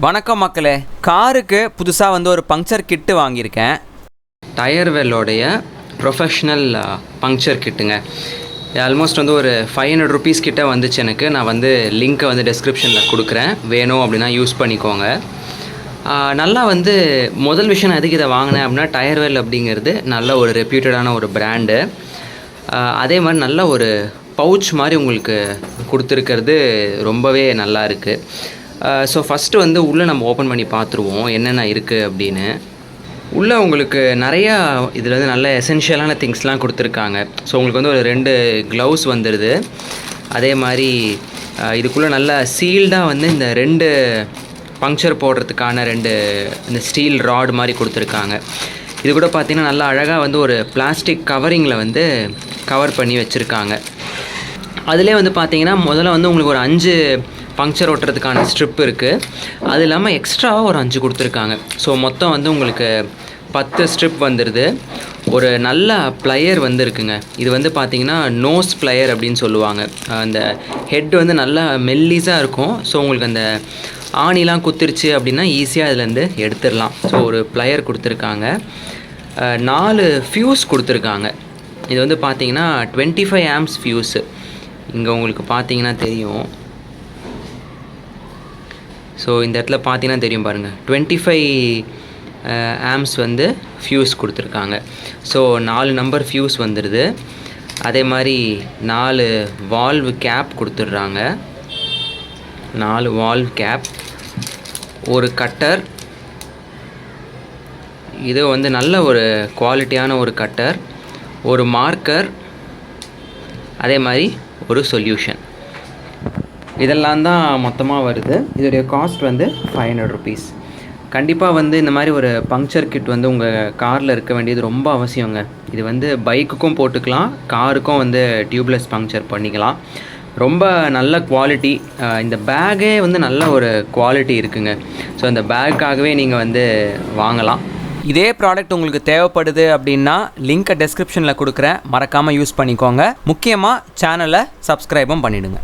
வணக்கம் மக்களே, காருக்கு புதுசாக வந்து ஒரு பங்க்சர் கிட்டு வாங்கியிருக்கேன். டயர்வெல்லோடைய ப்ரொஃபஷ்னல் பங்க்சர் கிட்டுங்க. ஆல்மோஸ்ட் வந்து ஒரு 500 ருபீஸ் கிட்ட வந்துச்சு எனக்கு. நான் வந்து லிங்க்கை வந்து டெஸ்கிரிப்ஷனில் கொடுக்குறேன், வேணும் அப்படின்னா யூஸ் பண்ணிக்கோங்க. நல்லா வந்து முதல் விஷயம் நான் எதுக்கு இதை வாங்கினேன் அப்படின்னா, டயர்வெல் அப்படிங்கிறது நல்ல ஒரு ரெப்யூட்டடான ஒரு பிராண்டு. அதே மாதிரி நல்ல ஒரு பவுச் மாதிரி உங்களுக்கு கொடுத்துருக்கிறது ரொம்பவே நல்லா இருக்குது. ஸோ ஃபஸ்ட்டு வந்து உள்ளே நம்ம ஓப்பன் பண்ணி பார்த்துருவோம் என்னென்ன இருக்குது அப்படின்னு. உள்ளே உங்களுக்கு நிறையா இதில் வந்து நல்ல எசென்ஷியலான திங்ஸ்லாம் கொடுத்துருக்காங்க. ஸோ உங்களுக்கு வந்து ஒரு 2 க்ளவுஸ் வந்துடுது. அதே மாதிரி இதுக்குள்ளே நல்லா சீல்டாக வந்து இந்த 2 பங்க்சர் போடுறதுக்கான 2 இந்த ஸ்டீல் ராட் மாதிரி கொடுத்துருக்காங்க. இது கூட பார்த்திங்கன்னா நல்லா அழகாக வந்து ஒரு பிளாஸ்டிக் கவரிங்கில் வந்து கவர் பண்ணி வச்சுருக்காங்க. அதிலே வந்து பார்த்திங்கன்னா முதல்ல வந்து உங்களுக்கு ஒரு 5 பங்க்சர் ஓட்டுறதுக்கான ஸ்ட்ரிப் இருக்குது. அது இல்லாமல் எக்ஸ்ட்ராவாக ஒரு 5 கொடுத்துருக்காங்க. ஸோ மொத்தம் வந்து உங்களுக்கு 10 ஸ்ட்ரிப் வந்துடுது. ஒரு நல்ல ப்ளையர் வந்து இருக்குங்க. இது வந்து பார்த்திங்கன்னா நோஸ் ப்ளையர் அப்படின்னு சொல்லுவாங்க. அந்த ஹெட் வந்து நல்லா மெல்லிஸாக இருக்கும். ஸோ உங்களுக்கு அந்த ஆணிலாம் குத்திருச்சு அப்படின்னா ஈஸியாக அதுலேருந்து எடுத்துடலாம். ஸோ ஒரு ப்ளையர் கொடுத்துருக்காங்க. 4 ஃபியூஸ் கொடுத்துருக்காங்க. இது வந்து பார்த்திங்கன்னா 25 ஆம்ஸ் ஃபியூஸு. இங்கே உங்களுக்கு பார்த்தீங்கன்னா தெரியும். ஸோ இந்த இடத்துல பார்த்தீங்கன்னா தெரியும் பாருங்கள், 25 ஆம்ஸ் வந்து ஃபியூஸ் கொடுத்துருக்காங்க. ஸோ 4 நம்பர் ஃபியூஸ் வந்துடுது. அதே மாதிரி 4 வால்வு கேப் கொடுத்துட்றாங்க. 4 வால்வ் கேப், ஒரு கட்டர். இது வந்து நல்ல ஒரு குவாலிட்டியான ஒரு கட்டர், ஒரு மார்க்கர், அதே மாதிரி ஒரு சொல்யூஷன். இதெல்லாம் தான் மொத்தமாக வருது. இதோடைய காஸ்ட் வந்து 500 ருபீஸ். கண்டிப்பாக வந்து இந்த மாதிரி ஒரு பங்க்சர் கிட் வந்து உங்கள் காரில் இருக்க வேண்டியது ரொம்ப அவசியங்க. இது வந்து பைக்குக்கும் போட்டுக்கலாம், காருக்கும் வந்து டியூப்லெஸ் பங்க்சர் பண்ணிக்கலாம். ரொம்ப நல்ல குவாலிட்டி. இந்த பேக்கே வந்து நல்ல ஒரு குவாலிட்டி இருக்குங்க. ஸோ இந்த பேக்காகவே நீங்கள் வந்து வாங்கலாம். இதே ப்ராடக்ட் உங்களுக்கு தேவைப்படுது அப்படின்னா லிங்க்கை டெஸ்கிரிப்ஷனில் கொடுக்குறேன், மறக்காமல் யூஸ் பண்ணிக்கோங்க. முக்கியமாக சேனலை சப்ஸ்கிரைபும் பண்ணிவிடுங்க.